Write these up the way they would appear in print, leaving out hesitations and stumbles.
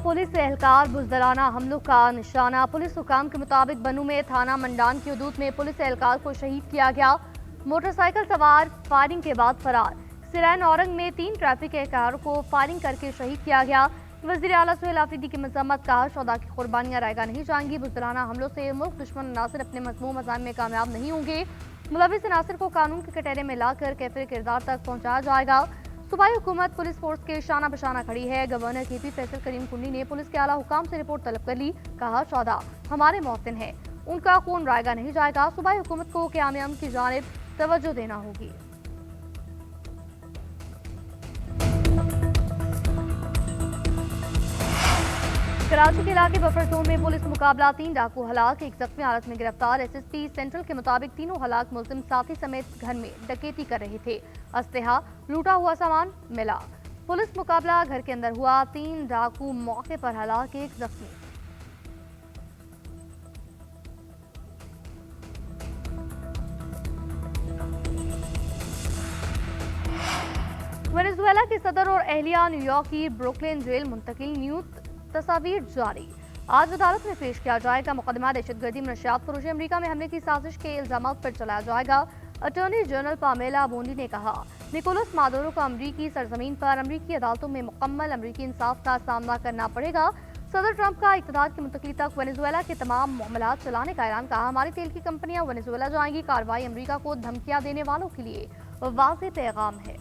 Police एहलकार बुजदराना हमलों का निशाना। पुलिस हुकाम के मुताबिक बनू में थाना मंडान की हदूद में पुलिस एहलकार को शहीद किया गया। मोटरसाइकिल सवार फायरिंग के बाद फरार। सिरान औरंग में 3 ट्रैफिक एहलकारों को फायरिंग करके शहीद किया गया। वजीर आला सुहेल आफरीदी की मजम्मत, कहा शौदा की कुर्बानियां रायगा नहीं जाएंगी। बुजदराना हमलों से मुल्क दुश्मन अनासर अपने मजमूम अज़ाम में कामयाब नहीं होंगे। मुलविस अनासर को कानून के कटहरे में लाकर कैफिर किरदार तक पहुंचाया जाएगा। सूबाई हुकूमत पुलिस फोर्स के शाना बशाना खड़ी है। गवर्नर KP फैसल करीम कुन्नी ने पुलिस के आला हुकाम से रिपोर्ट तलब कर ली। कहा शौदा हमारे मौतिन है, उनका खून रायगा नहीं जाएगा। सूबाई हुकूमत को क़याम अमन की जानिब तवज्जो देना होगी। कराची के इलाके बफर जोन में पुलिस मुकाबला, 3 डाकू हलाक, 1 जख्मी हालत में गिरफ्तार। SSP सेंट्रल के मुताबिक तीनों हलाक मुलजिम साथी समेत घर में डकैती कर रहे थे। असलहा, लूटा हुआ सामान मिला। पुलिस मुकाबला घर के अंदर हुआ। 3 डाकू मौके पर हलाक, 1 जख्मी। वेनेजुएला के सदर और एहलिया न्यूयॉर्क की ब्रुकलिन जेल मुंतकिल। न्यूज तस्वीर जारी। आज अदालत में पेश किया जाएगा। मुकदमा दहशतगर्दी नशियात फरोशी अमरीका में हमले की साजिश के इल्जाम पर चलाया जाएगा। अटॉर्नी जनरल पामेला बोंडी ने कहा निकोलस मादुरो को अमरीकी सरजमीन पर अमरीकी अदालतों में मुकम्मल अमरीकी इंसाफ का सामना करना पड़ेगा। सदर ट्रंप का इक़्तिदार की मुंतकली तक वेनेजुएला के तमाम मामलात चलाने का ऐलान। कहा हमारी तेल की कंपनियां वेनेजुएला जाएंगी। कार्रवाई अमरीका को धमकियां देने वालों के लिए वाज़ेह पैगाम है।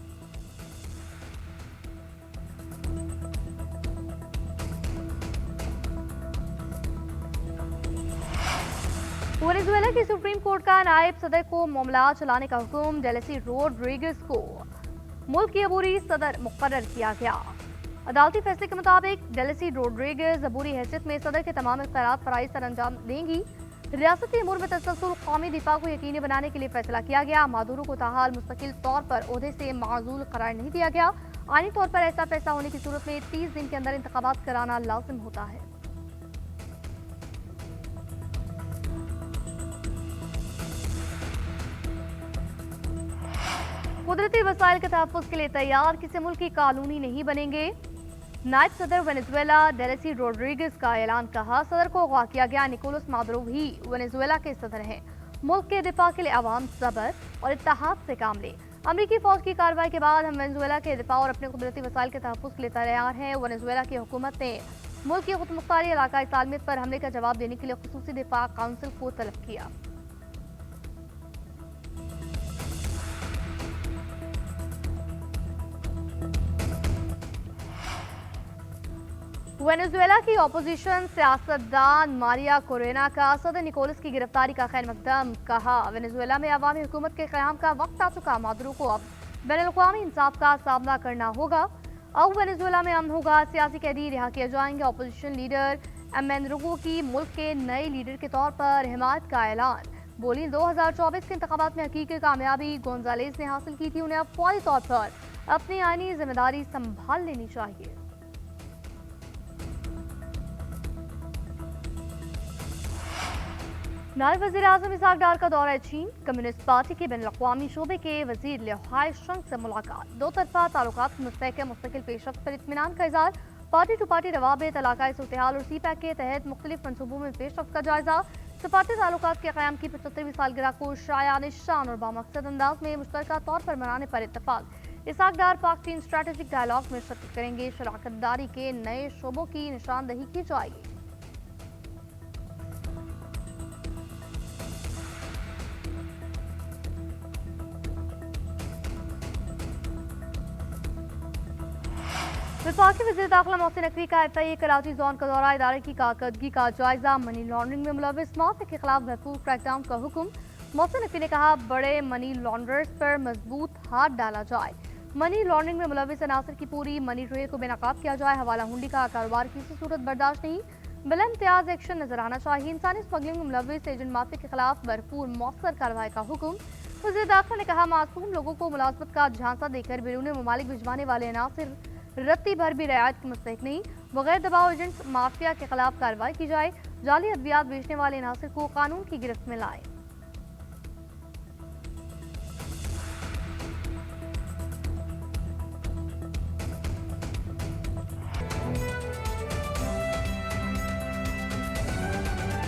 वेनेजुएला की सुप्रीम कोर्ट का नायब सदर को मामला चलाने का हुक्म। डेलेसी रोड्रिगेज को मुल्क की अबूरी सदर मुकर्रर किया गया। अदालती फैसले के मुताबिक डेलेसी रोड्रिगेज अबूरी हैसियत में सदर के तमाम इख्तियारात फराइज सर अंजाम देंगी। रियासती अमूर में तसलसल कौमी दिफा को यकीनी बनाने के लिए फैसला किया गया। मादुरो को ताहाल मुस्तकिल तौर पर ओहदे से माजूल करार नहीं दिया गया। आईनी तौर पर ऐसा फैसला होने की सूरत में 30 दिन के अंदर इंतखाबात कराना लाजिम होता है। कुदरती वसाइल के तहफ़्फ़ुज़ के लिए तैयार, किसी मुल्क की कॉलोनी नहीं बनेंगे। नायब सदर वेनेजुएला डेलेसी रोड्रिगेज का ऐलान। कहा सदर को अगवा किया गया। निकोलस मादुरो भी वेनेजुएला के सदर हैं। मुल्क के दिफा के लिए आवाम सब्र और इत्तेहाद से काम ले। अमरीकी फौज की कार्रवाई के बाद हम वेनेजुएला के दिफा और अपने कुदरती वसाइल के तहफ़्फ़ुज़ के लिए तैयार हैं। वेनेजुएला की हुकूमत ने मुल्क की खुदमुख्तारी इलाकाई सालमियत पर हमले का जवाब देने के लिए खुसूसी दिफा काउंसिल को तलब किया। वेनेजुएला की अपोजिशन सियासतदान मारिया कोरेना का सदर निकोलस की गिरफ्तारी का खैर मकदम। कहा वेनेजुएला में अवामी हुकूमत के क़याम का वक्त आ चुका। मादुरो को अब बैनुल-अक़वामी इंसाफ का सामना करना होगा। अब वेनेजुएला में अमन होगा। सियासी कैदी रिहा किए जाएंगे। अपोजिशन लीडर एमेनरुगो की मुल्क के नए लीडर के तौर पर हिमायत का ऐलान। बोली 2024 के इंतखाबात में हकीकी कामयाबी गोंजालेस ने हासिल की थी। उन्हें अब फौरी तौर पर अपनी आईनी जिम्मेदारी संभाल लेनी चाहिए। नायब वज़ीर-ए-आज़म इसहाक डार का दौरा चीन। कम्युनिस्ट पार्टी के बैनुल-अक़वामी शोबे के वज़ीर लिहाय शंग से मुलाकात। दो तरफा ताल्लुकात की मुस्तकिल पेशरफ्त पर इत्मीनान का इज़हार। पार्टी टू पार्टी रवाबित, इलाकाई सूरत-ए-हाल और CPEC के तहत मुख्तलिफ मनसूबों में पेशरफ्त का जायजा। सफारती ताल्लुकात के क़याम की 75वीं सालगिरह को शायान शान और बामकसद अंदाज में मुश्तरका तौर पर मनाने पर इत्तफाक। इसहाक डार पाक चीन स्ट्रेटेजिक डायलॉग में शिरकत करेंगे। शराकत दारी के नए शोबों की निशानदही की जाएगी। वफाकी वज़ीर दाखिला मोहसिन नकवी का FIA कराची जोन का दौरा। इदारे की कारकर्दगी का जायजा। मनी लॉन्ड्रिंग में मुलविस माफिया के खिलाफ भरपूर क्रैकडाउन का हुक्म। मोहसिन नकवी ने कहा बड़े मनी लॉन्ड्रर्स पर मजबूत हाथ डाला जाए। मनी लॉन्ड्रिंग में मुलविस अनासर की पूरी मनी ट्रेल को बेनकाब किया जाए। हवाला हुंडी का कारोबार किसी सूरत बर्दाश्त नहीं। बिला इम्तियाज एक्शन नजर आना चाहिए। इंसानी स्मगलिंग में मुलविस एजेंट माफिया के खिलाफ भरपूर मौसर कार्रवाई का हुक्म। वज़ीर दाखिला ने कहा मासूम लोगों को मुलाजमत का झांसा देकर बैरून ममालिक भिजवाने वाले अनासर रत्ती भर भी रियायत की मुस्तहिक नहीं। बगैर दबाव एजेंट्स माफिया के खिलाफ कार्रवाई की जाए। जाली अद्वियात बेचने वाले अनासर को कानून की गिरफ्त में लाए।